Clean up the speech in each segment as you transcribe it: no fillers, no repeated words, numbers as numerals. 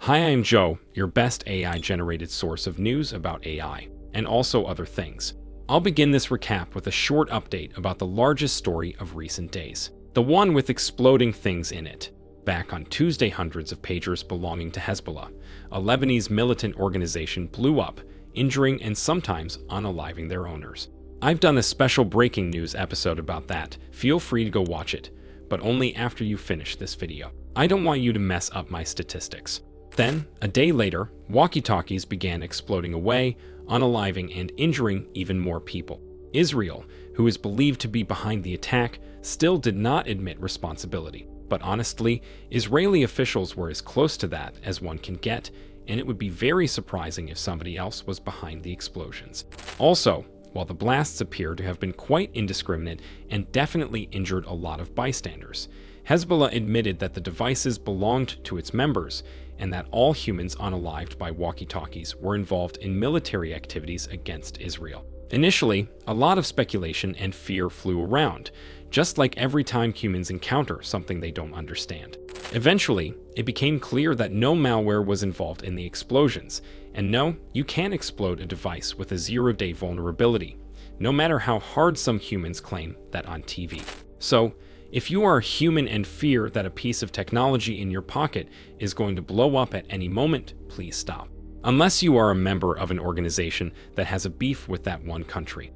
Hi, I'm Joe, your best AI-generated source of news about AI, and also other things. I'll begin this recap with a short update about the largest story of recent days, the one with exploding things in it. Back on Tuesday, hundreds of pagers belonging to Hezbollah, a Lebanese militant organization, blew up, injuring and sometimes unaliving their owners. I've done a special breaking news episode about that. Feel free to go watch it, but only after you finish this video. I don't want you to mess up my statistics. Then, a day later, walkie-talkies began exploding away, unaliving and injuring even more people. Israel, who is believed to be behind the attack, still did not admit responsibility. But honestly, Israeli officials were as close to that as one can get, and it would be very surprising if somebody else was behind the explosions. Also, while the blasts appear to have been quite indiscriminate and definitely injured a lot of bystanders, Hezbollah admitted that the devices belonged to its members and that all humans unalived by walkie-talkies were involved in military activities against Israel. Initially, a lot of speculation and fear flew around, just like every time humans encounter something they don't understand. Eventually, it became clear that no malware was involved in the explosions, and no, you can't explode a device with a zero-day vulnerability, no matter how hard some humans claim that on TV. So, if you are a human and fear that a piece of technology in your pocket is going to blow up at any moment, please stop. Unless you are a member of an organization that has a beef with that one country.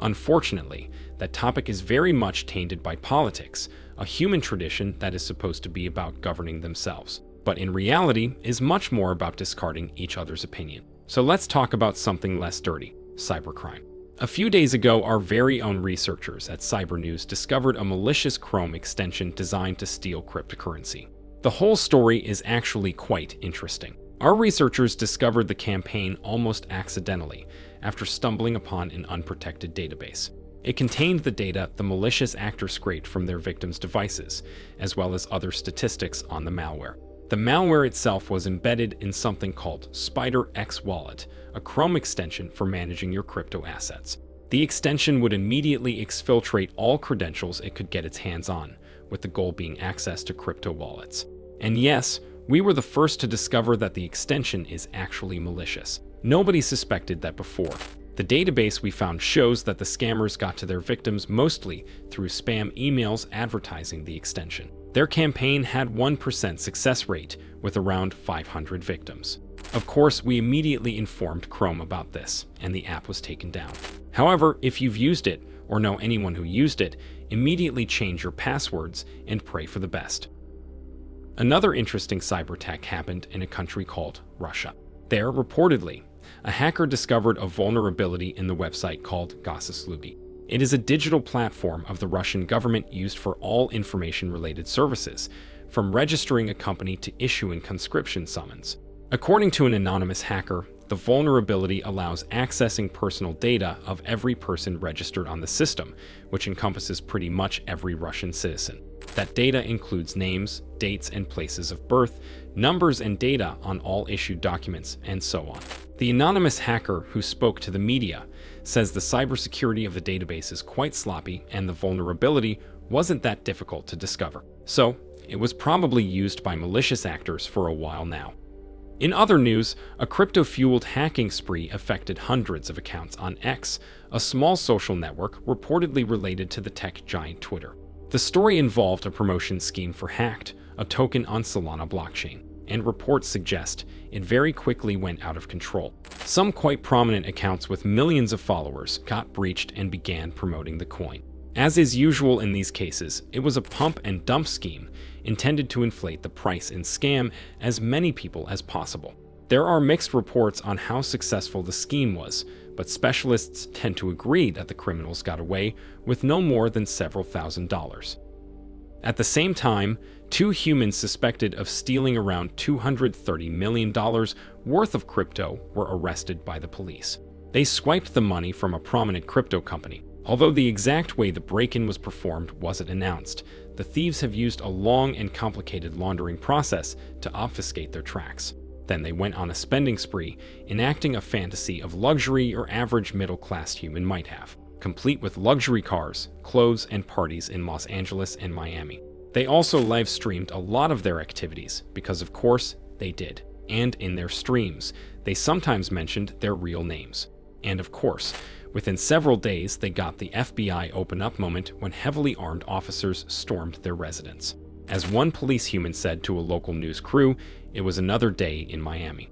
Unfortunately, that topic is very much tainted by politics, a human tradition that is supposed to be about governing themselves, but in reality is much more about discarding each other's opinion. So let's talk about something less dirty, cybercrime. A few days ago, our very own researchers at Cybernews discovered a malicious Chrome extension designed to steal cryptocurrency. The whole story is actually quite interesting. Our researchers discovered the campaign almost accidentally after stumbling upon an unprotected database. It contained the data the malicious actor scraped from their victims' devices, as well as other statistics on the malware. The malware itself was embedded in something called Spider X Wallet, a Chrome extension for managing your crypto assets. The extension would immediately exfiltrate all credentials it could get its hands on, with the goal being access to crypto wallets. And yes, we were the first to discover that the extension is actually malicious. Nobody suspected that before. The database we found shows that the scammers got to their victims mostly through spam emails advertising the extension. Their campaign had 1% success rate with around 500 victims. Of course, we immediately informed Chrome about this, and the app was taken down. However, if you've used it or know anyone who used it, immediately change your passwords and pray for the best. Another interesting cyber attack happened in a country called Russia. There, reportedly, a hacker discovered a vulnerability in the website called Gosislubi. It is a digital platform of the Russian government used for all information-related services, from registering a company to issuing conscription summons. According to an anonymous hacker, the vulnerability allows accessing personal data of every person registered on the system, which encompasses pretty much every Russian citizen. That data includes names, dates and places of birth, numbers and data on all issued documents, and so on. The anonymous hacker who spoke to the media says the cybersecurity of the database is quite sloppy and the vulnerability wasn't that difficult to discover. So, it was probably used by malicious actors for a while now. In other news, a crypto-fueled hacking spree affected hundreds of accounts on X, a small social network reportedly related to the tech giant Twitter. The story involved a promotion scheme for Hacked, a token on Solana blockchain, and reports suggest it very quickly went out of control. Some quite prominent accounts with millions of followers got breached and began promoting the coin. As is usual in these cases, it was a pump and dump scheme intended to inflate the price and scam as many people as possible. There are mixed reports on how successful the scheme was, but specialists tend to agree that the criminals got away with no more than several $1,000s. At the same time, two humans suspected of stealing around $230 million worth of crypto were arrested by the police. They swiped the money from a prominent crypto company. Although the exact way the break-in was performed wasn't announced, the thieves have used a long and complicated laundering process to obfuscate their tracks. Then they went on a spending spree, enacting a fantasy of luxury your average middle-class human might have, complete with luxury cars, clothes, and parties in Los Angeles and Miami. They also live-streamed a lot of their activities because, of course, they did. And in their streams, they sometimes mentioned their real names. And of course, within several days, they got the FBI open up moment when heavily armed officers stormed their residence. As one police human said to a local news crew, it was another day in Miami.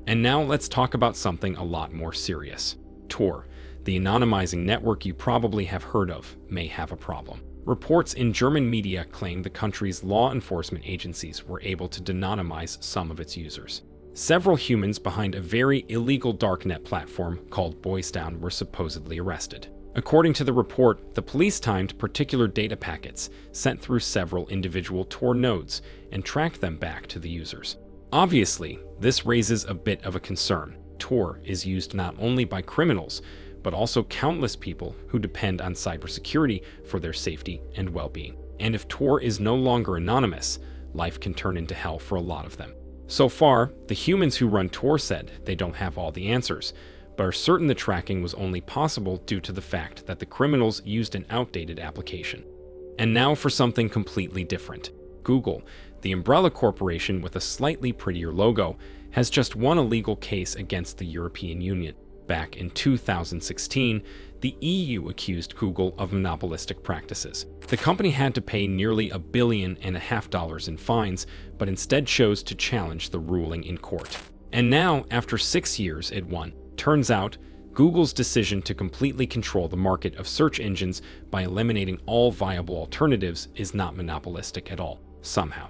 And now let's talk about something a lot more serious. Tor, the anonymizing network you probably have heard of, may have a problem. Reports in German media claim the country's law enforcement agencies were able to de-anonymize some of its users. Several humans behind a very illegal darknet platform called Boystown were supposedly arrested. According to the report, the police timed particular data packets sent through several individual Tor nodes and tracked them back to the users. Obviously, this raises a bit of a concern. Tor is used not only by criminals, but also countless people who depend on cybersecurity for their safety and well-being. And if Tor is no longer anonymous, life can turn into hell for a lot of them. So far, the humans who run Tor said they don't have all the answers, but are certain the tracking was only possible due to the fact that the criminals used an outdated application. And now for something completely different. Google, the umbrella corporation with a slightly prettier logo, has just won a legal case against the European Union. Back in 2016, the EU accused Google of monopolistic practices. The company had to pay nearly $1.5 billion in fines, but instead chose to challenge the ruling in court. And now, after 6 years, it won. Turns out, Google's decision to completely control the market of search engines by eliminating all viable alternatives is not monopolistic at all, somehow.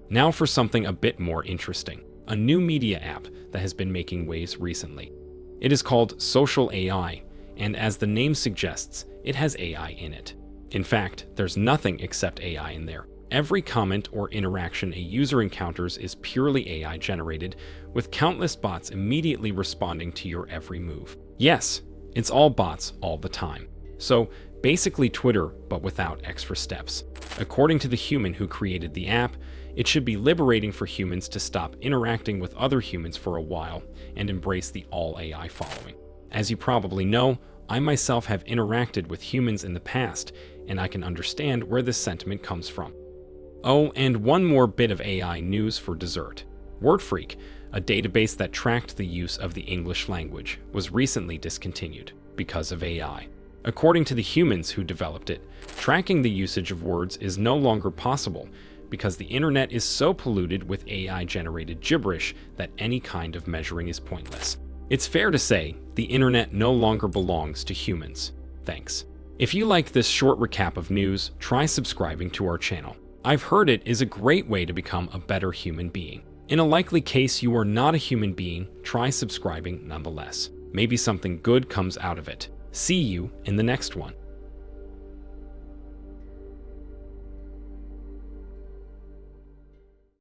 Now for something a bit more interesting. A new media app that has been making waves recently. It is called Social AI, and as the name suggests, it has AI in it. In fact, there's nothing except AI in there. Every comment or interaction a user encounters is purely AI generated, with countless bots immediately responding to your every move. Yes, it's all bots all the time. So basically Twitter, but without extra steps. According to the human who created the app, it should be liberating for humans to stop interacting with other humans for a while and embrace the all AI following. As you probably know, I myself have interacted with humans in the past, and I can understand where this sentiment comes from. Oh, and one more bit of AI news for dessert. Wordfreq, a database that tracked the use of the English language, was recently discontinued because of AI. According to the humans who developed it, tracking the usage of words is no longer possible because the internet is so polluted with AI-generated gibberish that any kind of measuring is pointless. It's fair to say the internet no longer belongs to humans. Thanks. If you like this short recap of news, try subscribing to our channel. I've heard it is a great way to become a better human being. In a likely case you are not a human being, try subscribing nonetheless. Maybe something good comes out of it. See you in the next one.